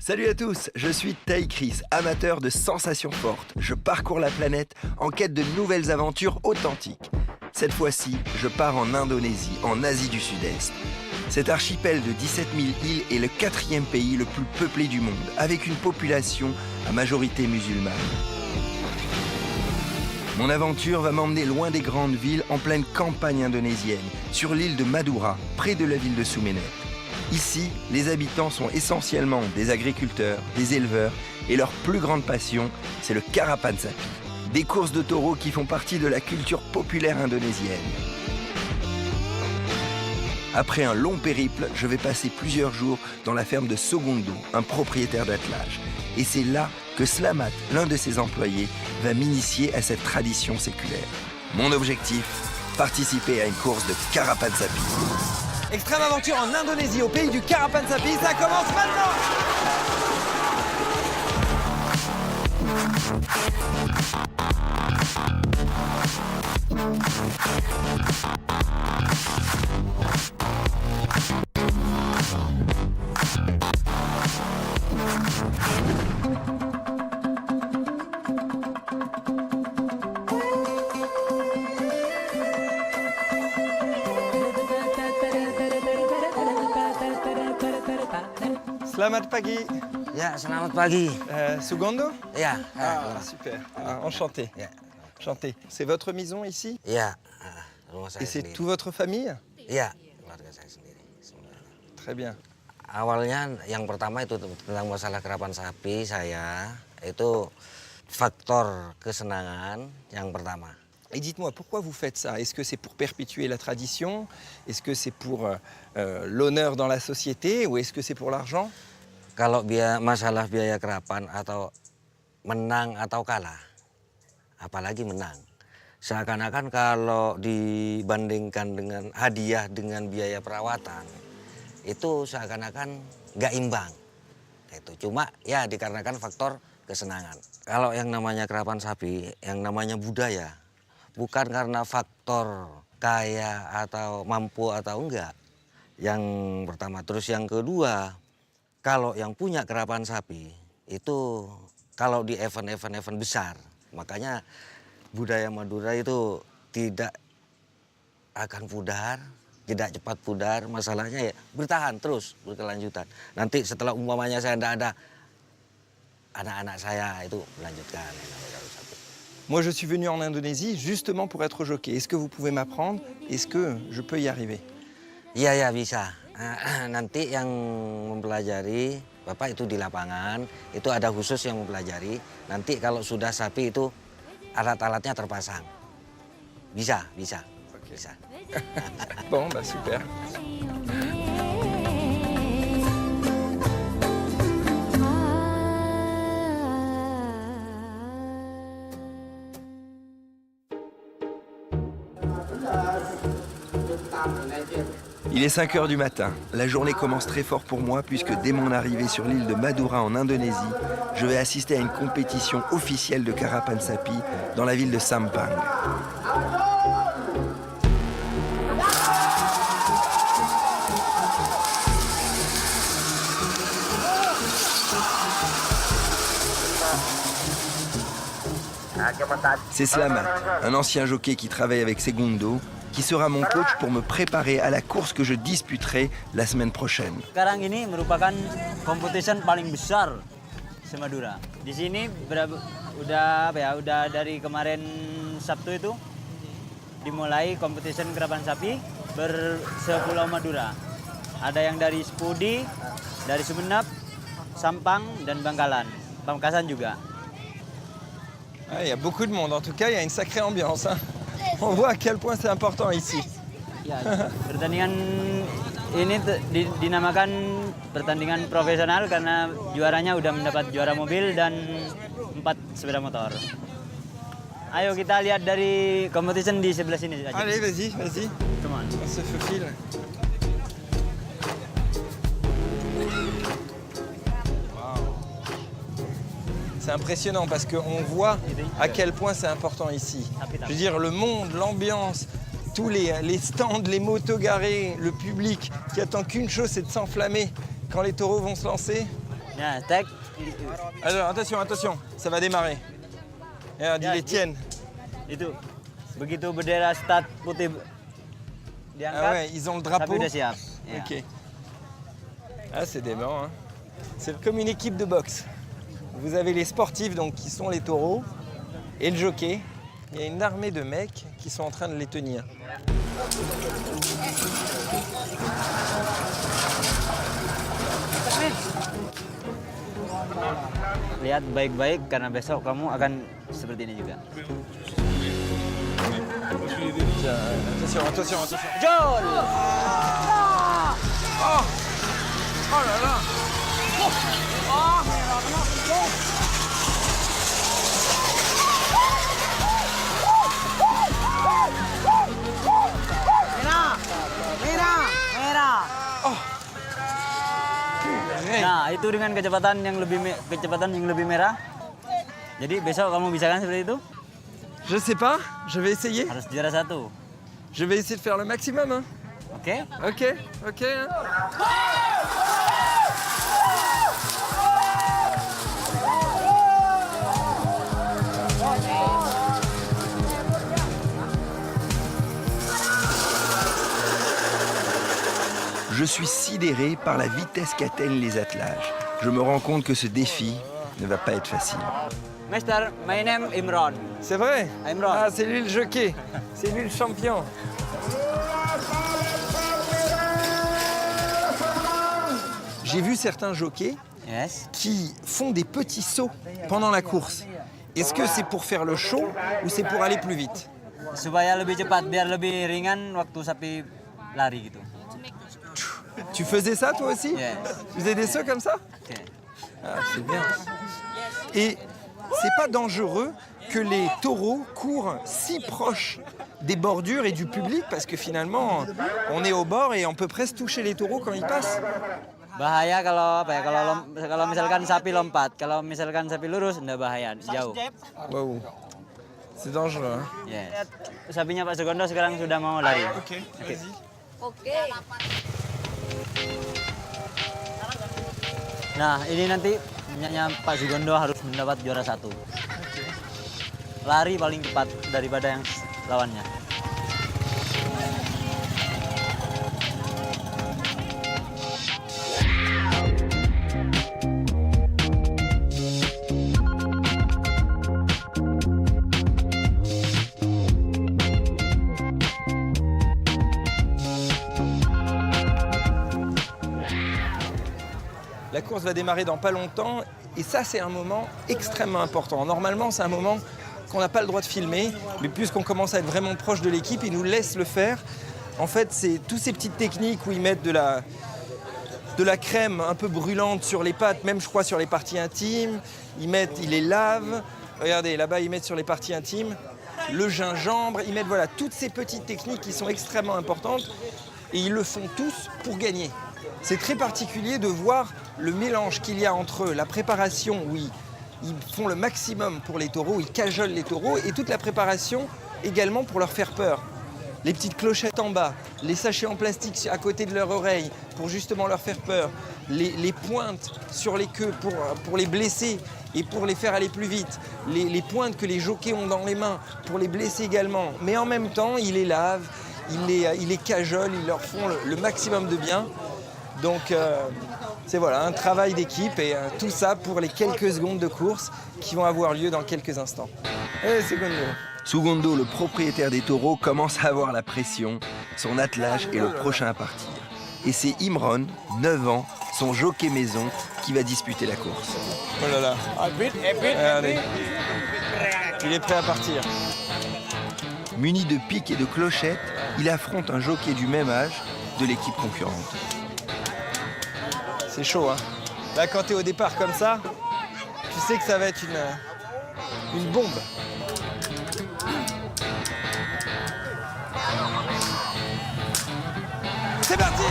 Salut à tous, je suis Tai Chris, amateur de sensations fortes. Je parcours la planète en quête de nouvelles aventures authentiques. Cette fois-ci, je pars en Indonésie, en Asie du Sud-Est. Cet archipel de 17 000 îles est le 4e pays le plus peuplé du monde, avec une population à majorité musulmane. Mon aventure va m'emmener loin des grandes villes, en pleine campagne indonésienne, sur l'île de Madura, près de la ville de Sumenep. Ici, les habitants sont essentiellement des agriculteurs, des éleveurs, et leur plus grande passion, c'est le Karapan Sapi, des courses de taureaux qui font partie de la culture populaire indonésienne. Après un long périple, je vais passer plusieurs jours dans la ferme de Sogondo, un propriétaire d'attelage. Et c'est là que Slamat, l'un de ses employés, va m'initier à cette tradition séculaire. Mon objectif, participer à une course de Karapan Sapi. Extrême aventure en Indonésie, au pays du Karapan Sapi, ça commence maintenant! Selamat pagi. Ya, selamat pagi. Sugondo? Ya. Ah, super. Ah, enchanté. Ya. Enchanté. C'est votre maison ici? Ya, rumah Et saya c'est sendiri. toute votre famille? Iya, keluarga saya sendiri. Sebenarnya. Très bien. Awalnya yang pertama itu tentang masalah kerapan sapi saya, itu faktor kesenangan yang pertama. Et dites-moi, pourquoi vous faites ça? Est-ce que c'est pour perpétuer la tradition? Est-ce que c'est pour l'honneur dans la société? Ou est-ce que c'est pour l'argent? Kalau masalah biaya kerapan atau menang atau kalah, apalagi menang. Seakan-akan kalau dibandingkan dengan hadiah dengan biaya perawatan, itu seakan-akan nggak imbang. Itu cuma ya dikarenakan faktor kesenangan. Kalau yang namanya kerapan sapi, yang namanya budaya, bukan karena faktor kaya atau mampu atau enggak. Yang pertama. Terus yang kedua, kalau yang punya kerapan sapi, itu kalau di event-event besar, makanya budaya Madura itu tidak akan pudar, tidak cepat pudar, masalahnya ya bertahan terus, berkelanjutan. Nanti setelah umpamanya saya tidak ada, anak-anak saya itu melanjutkan. Moi, je suis venu en Indonésie justement pour être jockey. Est-ce que vous pouvez m'apprendre? Est-ce que je peux y arriver? Iya, ya bisa. Nanti yang mempelajari, Bapak itu di lapangan, itu ada khusus yang mempelajari. Nanti kalau sudah sapi itu alat-alatnya terpasang. Bisa. Okay. Bisa. Bon, bah super. Il est 5 heures du matin. La journée commence très fort pour moi puisque dès mon arrivée sur l'île de Madura en Indonésie, je vais assister à une compétition officielle de Karapan Sapi dans la ville de Sampang. C'est Slamat, un ancien jockey qui travaille avec Segundo, qui sera mon coach pour me préparer à la course que je disputerai la semaine prochaine. Sekarang ini merupakan competition paling besar se-Madura. Di sini udah dari kemarin Sabtu itu dimulai competition kerapan sapi se-Pulau Madura. Ada yang dari Sepudi, dari Sumenep, Sampang dan Bangkalan. Pamekasan juga. Ah, il y a beaucoup de monde. En tout cas, il y a une sacrée ambiance. Hein. On voit à quel point c'est important ici. Ya, pertandingan ini dinamakan pertandingan profesional karena juaranya udah mendapat juara mobil dan 4 sepeda motor. Ayo kita lihat dari competition di sebelah sini aja. Allez, vas-y. Come on. On se faufile. C'est impressionnant parce qu'on voit à quel point c'est important ici. Je veux dire, le monde, l'ambiance, tous les stands, les motos garées, le public qui attend qu'une chose, c'est de s'enflammer quand les taureaux vont se lancer. Nah, tag. Alors attention, attention, ça va démarrer. Regarde, ils les tiennent. Itu begitu bendera start putih diangkat. Ah ouais, ils ont le drapeau. Sapi udah siap. Ya. Ok. Ah, c'est dément. Hein. C'est comme une équipe de boxe. Vous avez les sportifs donc, qui sont les taureaux et le jockey. Il y a une armée de mecs qui sont en train de les tenir. Lihat baik-baik karena besok kamu akan seperti ini juga. Attention, attention, attention. Jol! Oh, oh là là. Merah. Hey. Nah, itu dengan kecepatan yang lebih merah. Jadi besok kamu bisa kan seperti itu? Je sais pas, je vais essayer. Harus juara 1. Je vais essayer de faire le maximum. Hein. Oke? Ok, ok. Hein. Je suis sidéré par la vitesse qu'atteignent les attelages. Je me rends compte que ce défi ne va pas être facile. Mister, my name Imran. C'est vrai? Imran. Ah, c'est lui le jockey. C'est lui le champion. J'ai vu certains jockeys Yes. qui font des petits sauts pendant la course. Est-ce que c'est pour faire le show ou c'est pour aller plus vite? Supaya lebih cepat, biar lebih ringan waktu sapi lari gitu. Tu faisais ça toi aussi? Yes. Tu faisais des sauts comme ça? Oke. Ah, c'est bien. Et c'est pas dangereux que les taureaux courent si proches des bordures et du public parce que finalement on est au bord et on peut presque toucher les taureaux quand ils passent. Bahaya kalau apa ya? Kalau misalkan sapi lompat, kalau misalkan sapi lurus enggak bahaya, jauh. Waouh. C'est dangereux. Hein. Yes. Sapinya Pak Sugondo sekarang sudah mau lari. Ok, vas-y. Nah, ini nanti punyanya Pak Sugondo harus mendapat juara 1. Lari paling cepat daripada yang lawannya. La course va démarrer dans pas longtemps et ça c'est un moment extrêmement important. Normalement c'est un moment qu'on n'a pas le droit de filmer, mais puisqu'on commence à être vraiment proche de l'équipe, ils nous laissent le faire. En fait c'est toutes ces petites techniques où ils mettent de la crème un peu brûlante sur les pattes, même je crois sur les parties intimes, ils les lavent, regardez là-bas ils mettent sur les parties intimes, le gingembre, ils mettent voilà toutes ces petites techniques qui sont extrêmement importantes et ils le font tous pour gagner. C'est très particulier de voir le mélange qu'il y a entre la préparation où ils font le maximum pour les taureaux, ils cajolent les taureaux et toute la préparation également pour leur faire peur. Les petites clochettes en bas, les sachets en plastique à côté de leur oreille pour justement leur faire peur, les pointes sur les queues pour les blesser et pour les faire aller plus vite, les pointes que les jockeys ont dans les mains pour les blesser également. Mais en même temps, ils les lavent, ils les cajolent, ils leur font le maximum de bien. Donc c'est voilà, un travail d'équipe et tout ça pour les quelques secondes de course qui vont avoir lieu dans quelques instants. Allez, Sugondo. Sugondo, le propriétaire des taureaux, commence à avoir la pression. Son attelage est le prochain à partir. Et c'est Imran, 9 ans, son jockey maison, qui va disputer la course. Oh là là. Regardez. Il est prêt à partir. Muni de piques et de clochettes, il affronte un jockey du même âge de l'équipe concurrente. C'est chaud, hein. Là, quand tu es au départ comme ça, tu sais que ça va être une bombe. C'est parti!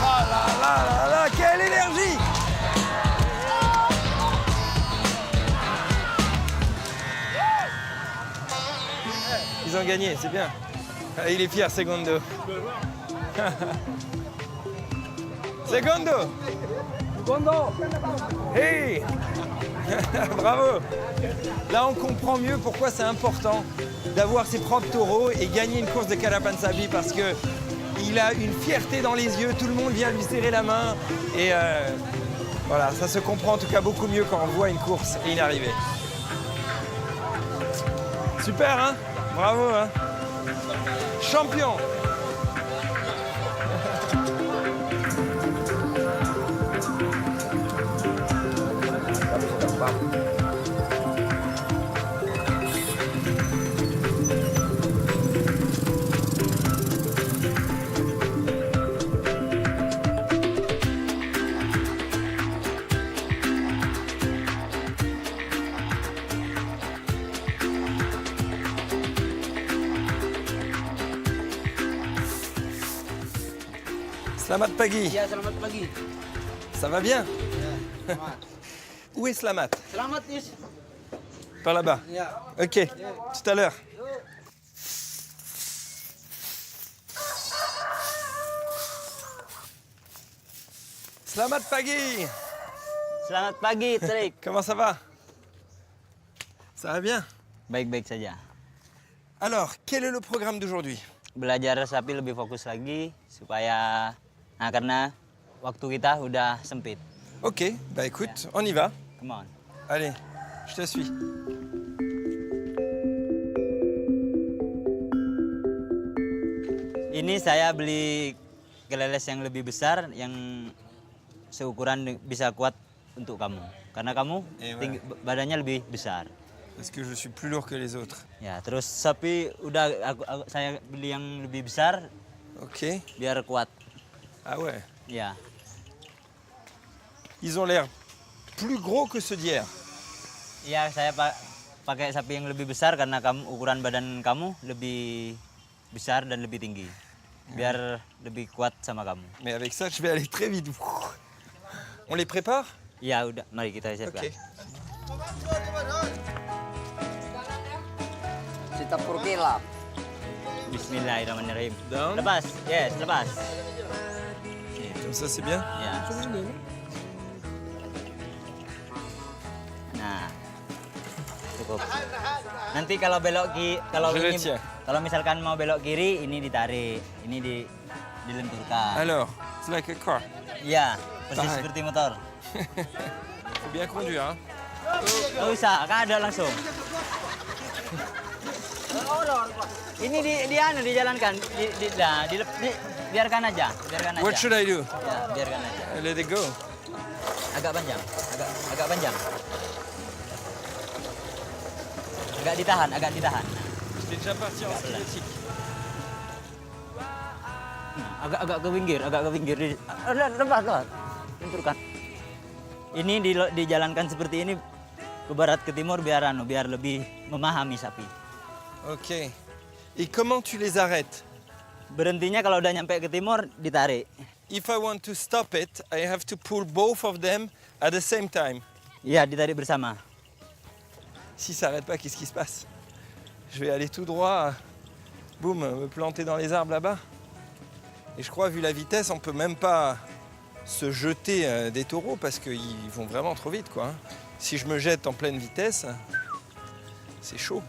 Oh là là là là, quelle énergie! Ils ont gagné, c'est bien. Ah, il est fier, Segundo. Segundo. Hey. Bravo. Là, on comprend mieux pourquoi c'est important d'avoir ses propres taureaux et gagner une course de Calapansabi parce que il a une fierté dans les yeux, tout le monde vient lui serrer la main et voilà, ça se comprend en tout cas beaucoup mieux quand on voit une course et une arrivée. Super, hein? Bravo, hein? Champion! Selamat pagi. Ya, selamat pagi. Ça va bien? Où est Slamat? Selamat, Yus. Par là-bas. Ya. Ok, tout à l'heure. Selamat pagi. Selamat pagi, Trik. Comment ça va? Ça va bien? Baik-baik saja. Alors, quel est le programme d'aujourd'hui? Belajar sapi lebih fokus lagi supaya karena waktu kita udah sempit. Ok, bah écoute, on y va. Come on. Allez, je te suis. Ini saya beli geleles yang lebih besar yang seukuran bisa kuat untuk kamu. Karena kamu badannya lebih besar. Parce que je suis plus lourd que les autres. Ya, terus sapi udah saya beli yang lebih besar Ok. biar kuat. Ah ouais. Ya. Ils ont l'air plus gros que ceux d'hier. Iya, saya pakai sapi yang lebih besar karena ukuran badan kamu lebih besar dan lebih tinggi. Biar lebih kuat sama kamu. Mais avec ça, je vais aller très vite. On les prépare? Ya udah, mari kita siapkan. Ok. Kita purkilap. Bismillahirrahmanirrahim. Down. Lepas, yes, lepas. Comme ça, c'est bien? Ya. Nah, cukup. Nanti kalau belok kalau misalkan mau belok kiri, ini ditarik, ini dilenturkan. Alors, c'est like a car. Iya, persis Tahan. seperti motor. Faut bien conduire, hein? Nggak usah, kan ada langsung. Ini dijalankan, biarkan aja, biarkan aja. What should I do? Ya, biarkan aja. Let it go. Agak panjang, agak panjang. Agak ditahan, agak ditahan. J'étais déjà parti en synthétique. Agak ke pinggir, agak ke pinggir. Lepas. Lenturkan. Ini dijalankan seperti ini ke barat ke timur biar lebih memahami sapi. Ok. Et comment tu les arrêtes? Berhentinya kalau udah nyampe ke timur ditarik. If I want to stop it, I have to pull both of them at the same time. Iya, ditarik bersama. Si ça n'arrête pas, qu'est-ce qui se passe? Je vais aller tout droit, boum, me planter dans les arbres là-bas. Et je crois, vu la vitesse, on peut même pas se jeter des taureaux parce qu'ils vont vraiment trop vite, quoi. Si je me jette en pleine vitesse, c'est chaud.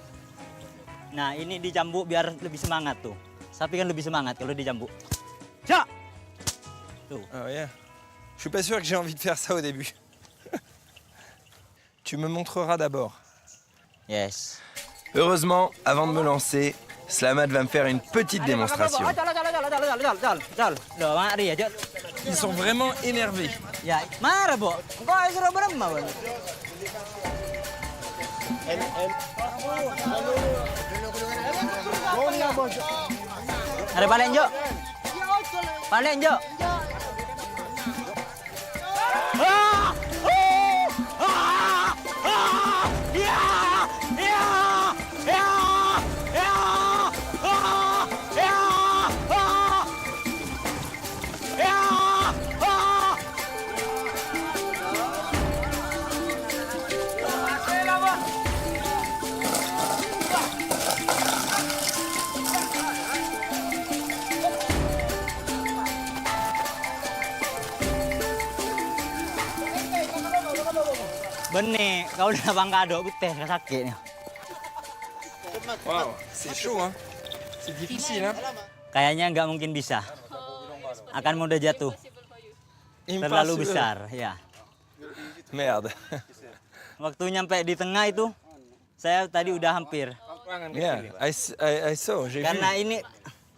Nah, ini dicambuk biar lebih semangat tuh. Sapi kan lebih semangat kalau dicambuk. Ya! Tuh. Ah ouais. Je suis pas sûr que j'ai envie de faire ça au début. Tu me montreras d'abord. Yes. Heureusement, avant de me lancer, Slamat va me faire une petite démonstration. Loh, mari ya, Jod. Ils sont vraiment énervés. Ya, marah, Bo. Kok suruh beremah, Bo? Ada balik, Jo. Balik, Jo. Ah! Benih, kalau udah bangkado putih sakit nih. Waouh, c'est chaud, hein. C'est difficile, hein. Kayaknya nggak mungkin bisa. Akan mudah jatuh. Terlalu besar, ya. Merde. Waktu nyampe di tengah itu, saya tadi udah hampir. Yeah, I saw, j'ai vu. Karena ini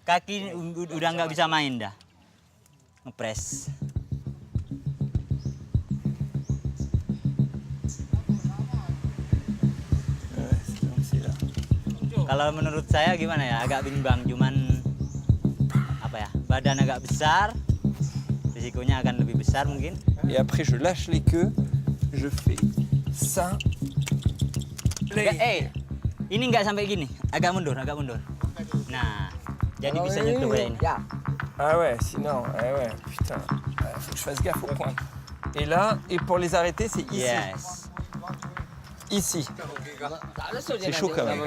kaki udah nggak bisa main dah. Ngepres. Kalau menurut saya gimana ya, agak bimbang, cuman apa ya, badan agak besar, risikonya akan lebih besar mungkin. Et après, je lâche les queues, je fais ça. Ini nggak sampai gini, agak mundur, agak mundur. Nah, jadi bisa nyentuh kayak ini. Ah ouais, sinon, ouais, putain, faut que je fasse gaffe au point. Et là, et pour les arrêter, c'est ici. Yes. Ici. C'est chaud quand même.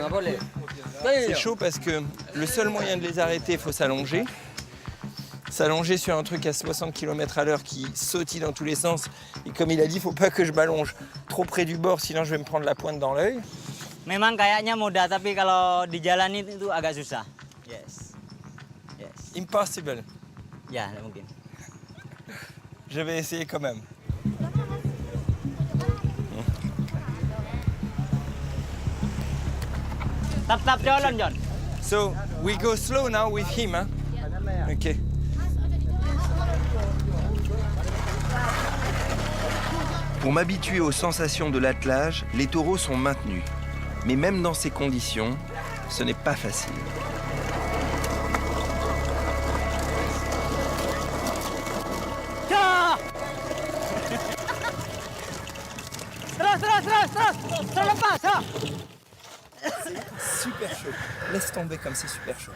C'est chaud parce que le seul moyen de les arrêter, il faut s'allonger. S'allonger sur un truc à 60 km/h qui sautille dans tous les sens. Et comme il a dit, il ne faut pas que je m'allonge trop près du bord, sinon je vais me prendre la pointe dans l'œil. Memang kayaknya mudah, tapi kalau dijalani itu agak susah. Yes. Yes. Impossible. Ya, nggak mungkin. Je vais essayer quand même. Tap jalan, John. So, we go slow now with him, hein? Ok. Pour m'habituer aux sensations de l'attelage, les taureaux sont maintenus. Mais même dans ces conditions, ce n'est pas facile. Terus lepas, ha. Super chaud. Laisse tomber comme c'est super chaud.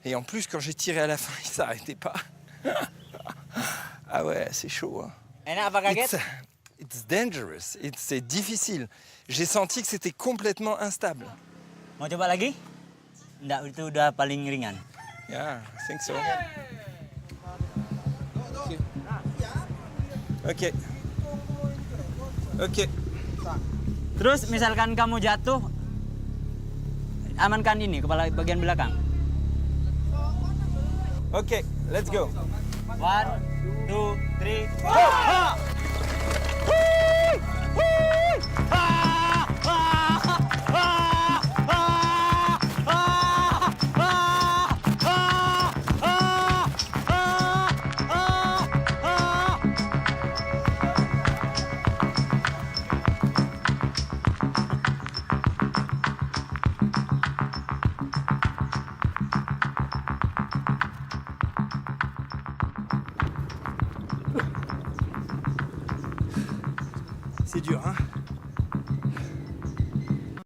Et en plus, quand j'ai tiré à la fin, il s'arrêtait pas. Ah ouais, c'est chaud. Hein. Enak apa kaget? It's dangerous. C'est difficile. J'ai senti que c'était complètement instable. Mau coba lagi? Nggak, itu udah paling ringan. Yeah, I think so. Ok. Ok. Terus misalkan kamu jatuh, amankan ini, kepala bagian belakang. Ok, let's go. 1, 2, 3, go! Ha! C'est dur, hein?